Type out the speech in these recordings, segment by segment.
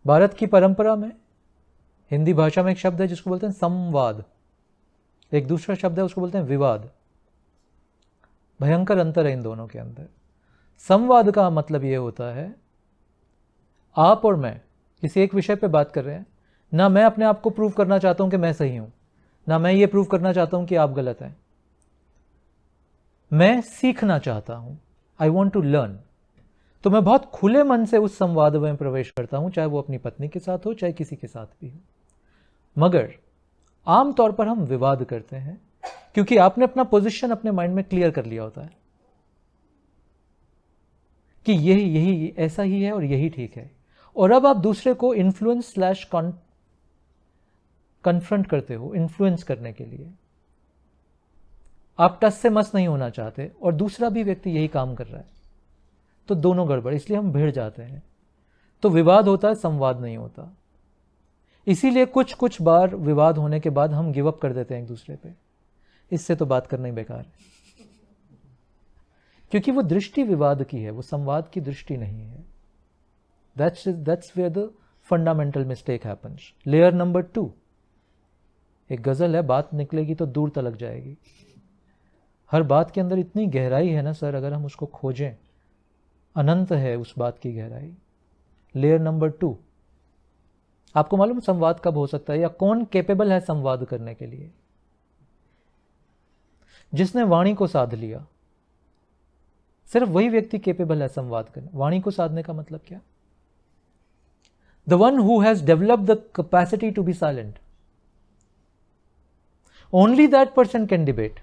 भारत की परंपरा में हिंदी भाषा में एक शब्द है जिसको बोलते हैं संवाद, एक दूसरा शब्द है उसको बोलते हैं विवाद। भयंकर अंतर है इन दोनों के अंदर। संवाद का मतलब ये होता है, आप और मैं किसी एक विषय पे बात कर रहे हैं, ना मैं अपने आप को प्रूव करना चाहता हूं कि मैं सही हूं, ना मैं ये प्रूव करना चाहता हूं कि आप गलत हैं। मैं सीखना चाहता हूं, आई वॉन्ट टू लर्न। तो मैं बहुत खुले मन से उस संवाद में प्रवेश करता हूं, चाहे वो अपनी पत्नी के साथ हो, चाहे किसी के साथ भी हो। मगर आमतौर पर हम विवाद करते हैं क्योंकि आपने अपना पोजीशन अपने माइंड में क्लियर कर लिया होता है कि यही ऐसा ही है और यही ठीक है। और अब आप दूसरे को इन्फ्लुएंस स्लैश कन्फ्रंट करते हो, इन्फ्लुएंस करने के लिए। आप टस से मस नहीं होना चाहते और दूसरा भी व्यक्ति यही काम कर रहा है, तो दोनों गड़बड़, इसलिए हम भिड़ जाते हैं। तो विवाद होता है, संवाद नहीं होता। इसीलिए कुछ बार विवाद होने के बाद हम गिव अप कर देते हैं एक दूसरे पे, इससे तो बात करना ही बेकार है। क्योंकि वो दृष्टि विवाद की है, वो संवाद की दृष्टि नहीं है। That's where the fundamental mistake happens. Layer number 2, एक गजल है, बात निकलेगी तो दूर तलक जाएगी। हर बात के अंदर इतनी गहराई है ना सर, अगर हम उसको खोजें, अनंत है उस बात की गहराई। लेयर नंबर 2, आपको मालूम संवाद कब हो सकता है या कौन कैपेबल है संवाद करने के लिए? जिसने वाणी को साध लिया, सिर्फ वही व्यक्ति कैपेबल है संवाद करने। वाणी को साधने का मतलब क्या? The one who has developed the capacity to be silent. Only that person can debate.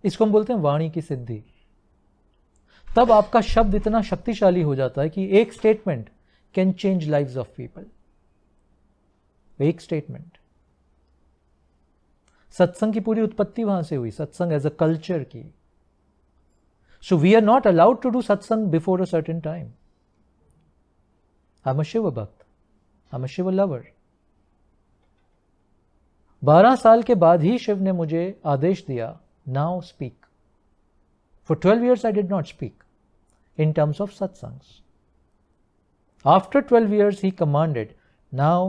इसको हम बोलते हैं वाणी की सिद्धि। तब आपका शब्द इतना शक्तिशाली हो जाता है कि एक statement can change lives of people. एक स्टेटमेंट। सत्संग की पूरी उत्पत्ति वहां से हुई, सत्संग एज अ कल्चर की। So we are not allowed to do satsang before a certain time. I'm a Shiva भक्त, I'm a Shiva lover. 12 साल के बाद ही शिव ने मुझे आदेश दिया, now speak. For 12 years I did not speak in terms of satsangs. After 12 years he commanded, now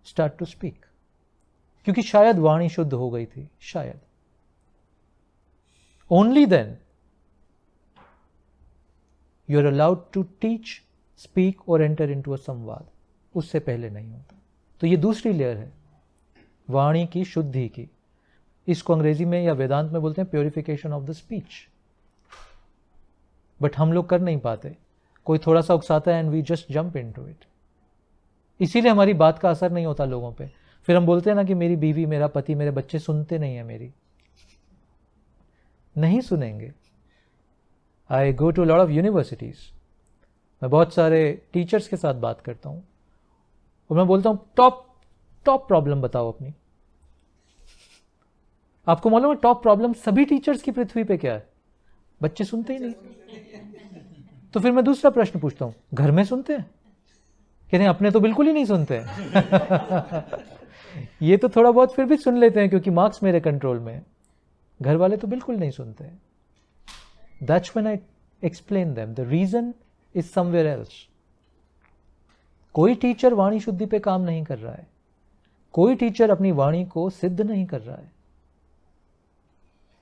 start to speak. क्योंकि शायद वाणी शुद्ध हो गई थी, शायद। Only then you are allowed to teach, speak और एंटर इनटू अ संवाद। उससे पहले नहीं होता। तो ये दूसरी लेयर है वाणी की शुद्धि की। इसको अंग्रेजी में या वेदांत में बोलते हैं purification of the speech. But हम लोग कर नहीं पाते। कोई थोड़ा सा उकसाता है and we just jump into it. इसीलिए हमारी बात का असर नहीं होता लोगों पे। फिर हम बोलते हैं ना कि मेरी बीवी, मेरा पति, मेरे बच्चे सुनते नहीं है मेरी। नहीं सुनेंगे। I go to lot of universities, मैं बहुत सारे टीचर्स के साथ बात करता हूं और मैं बोलता हूं टॉप प्रॉब्लम बताओ अपनी। आपको मालूम है टॉप प्रॉब्लम सभी टीचर्स की पृथ्वी पे क्या है? बच्चे सुनते ही नहीं। तो फिर मैं दूसरा प्रश्न पूछता हूं, घर में सुनते हैं? कि नहीं, अपने तो बिल्कुल ही नहीं सुनते हैं। ये तो थोड़ा बहुत फिर भी सुन लेते हैं क्योंकि मार्क्स मेरे कंट्रोल में है। घर वाले तो बिल्कुल नहीं सुनते हैं। That's when I explain them the reason is somewhere else. कोई टीचर वाणी शुद्धि पे काम नहीं कर रहा है। कोई टीचर अपनी वाणी को सिद्ध नहीं कर रहा है।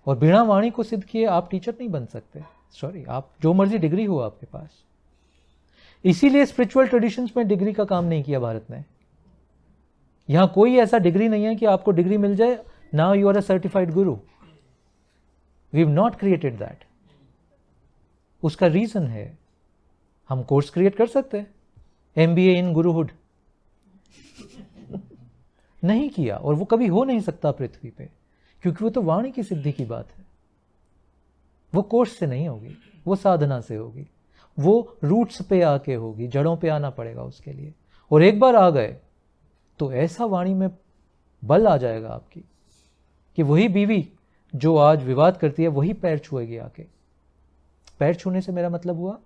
और बिना वाणी को सिद्ध किए आप टीचर नहीं बन सकते। सॉरी, आप जो मर्जी डिग्री हो आपके पास। इसीलिए स्पिरिचुअल ट्रेडिशंस में डिग्री का काम नहीं किया भारत ने। यहां कोई ऐसा डिग्री नहीं है कि आपको डिग्री मिल जाए, now you are a certified guru. We have not created that. उसका रीजन है, हम कोर्स क्रिएट कर सकते हैं, MBA इन गुरुहुड। नहीं किया और वो कभी हो नहीं सकता पृथ्वी पे, क्योंकि वो तो वाणी की सिद्धि की बात है। वो कोर्स से नहीं होगी, वो साधना से होगी, वो रूट्स पे आके होगी, जड़ों पे आना पड़ेगा उसके लिए। और एक बार आ गए तो ऐसा वाणी में बल आ जाएगा आपकी कि वही बीवी जो आज विवाद करती है वही पैर छुएगी आके। पैर छूने से मेरा मतलब हुआ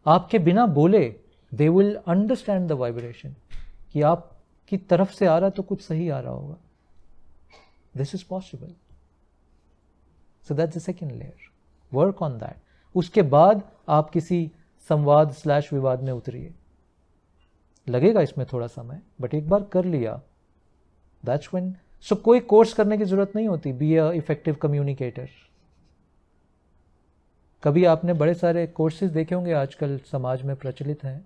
आपके बिना बोले they will understand the vibration कि आपकी तरफ से आ रहा तो कुछ सही आ रहा होगा। This is possible. So that's the second layer, work on that. उसके बाद आप किसी संवाद / विवाद में उतरिए। लगेगा इसमें थोड़ा समय, बट एक बार कर लिया, दैट्स व्हेन। सो कोई कोर्स करने की जरूरत नहीं होती, बी अ इफेक्टिव कम्युनिकेटर। कभी आपने बड़े सारे कोर्सेज देखे होंगे आजकल समाज में प्रचलित हैं,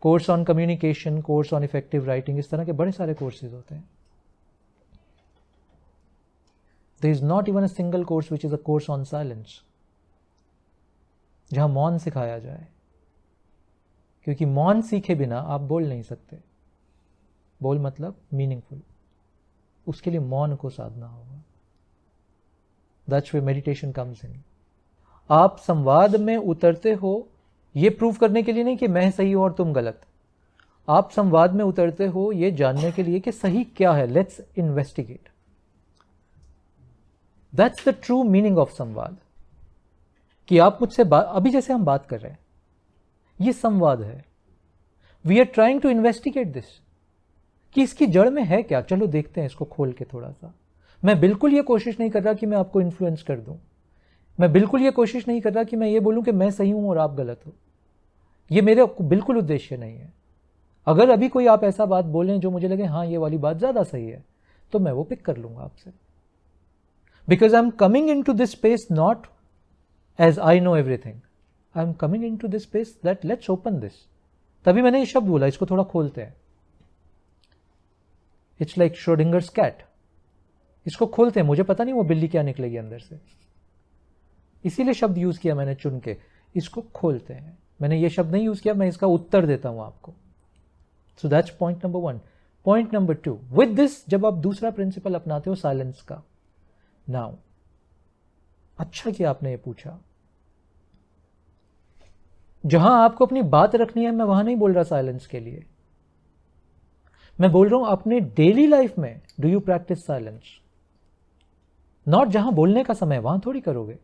course on communication, course on effective writing, इस तरह के बड़े सारे कोर्सेज होते हैं। There is not even a single course which is a course on silence, जहां मौन सिखाया जाए, क्योंकि मौन सीखे बिना आप बोल नहीं सकते। बोल मतलब मीनिंगफुल, उसके लिए मौन को साधना होगा। That's where meditation comes in. आप संवाद में उतरते हो ये प्रूव करने के लिए नहीं कि मैं सही हूं और तुम गलत। आप संवाद में उतरते हो ये जानने के लिए कि सही क्या है, let's investigate. That's the true meaning of संवाद। कि आप मुझसे अभी जैसे हम बात कर रहे हैं, ये संवाद है। We are trying to investigate this, कि इसकी जड़ में है क्या, चलो देखते हैं इसको खोल के थोड़ा सा। मैं बिल्कुल ये कोशिश नहीं कर रहा कि मैं आपको इन्फ्लुएंस कर दूं, मैं बिल्कुल ये कोशिश नहीं कर रहा कि मैं ये बोलूं कि मैं सही हूं और आप गलत हो। ये मेरे बिल्कुल उद्देश्य नहीं है। अगर अभी कोई आप ऐसा बात बोलें जो मुझे लगे हाँ ये वाली बात ज्यादा सही है, तो मैं वो पिक कर लूंगा आपसे, because I am coming in to this space not as I know everything, I am coming in to this space that let's open this. तभी मैंने ये शब्द बोला, इसको थोड़ा खोलते हैं। इट्स लाइक श्रोडिंगर्स कैट, इसको खोलते हैं, मुझे पता नहीं वो बिल्ली क्या निकलेगी अंदर से, इसीलिए शब्द यूज किया मैंने चुन के, इसको खोलते हैं। मैंने ये शब्द नहीं यूज किया, मैं इसका उत्तर देता हूं आपको। So that's point number 1। Point number 2, with this जब आप दूसरा प्रिंसिपल अपनाते हो साइलेंस का, नाउ अच्छा किया आपने ये पूछा। जहां आपको अपनी बात रखनी है, मैं वहां नहीं बोल रहा साइलेंस के लिए, मैं बोल रहा हूं अपने डेली लाइफ में do you practice silence. Not जहां बोलने का समय वहां थोड़ी करोगे।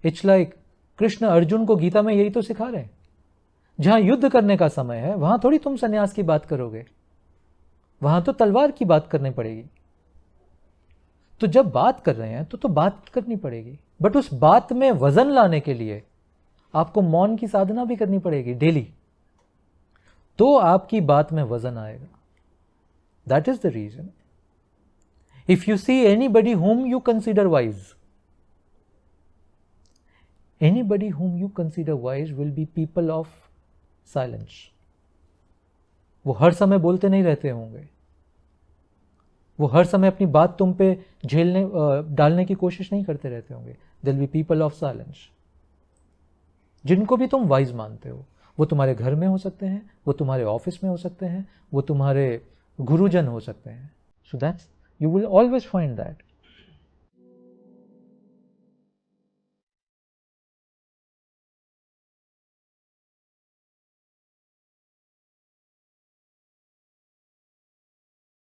इट्स लाइक कृष्ण अर्जुन को गीता में यही तो सिखा रहे हैं, जहां युद्ध करने का समय है वहां थोड़ी तुम सन्यास की बात करोगे, वहां तो तलवार की बात करनी पड़ेगी। तो जब बात कर रहे हैं तो बात करनी पड़ेगी, बट उस बात में वजन लाने के लिए आपको मौन की साधना भी करनी पड़ेगी डेली, तो आपकी बात में वजन आएगा। That is the reason if you see anybody whom you consider wise, anybody whom you consider wise will be people of silence. वो हर समय बोलते नहीं रहते होंगे, वो हर समय अपनी बात तुम पे डालने की कोशिश नहीं करते रहते होंगे। There will be people of silence, जिनको भी तुम वाइज मानते हो। वो तुम्हारे घर में हो सकते हैं, वो तुम्हारे ऑफिस में हो सकते हैं, वो तुम्हारे गुरुजन हो सकते हैं। So that's, you will always find that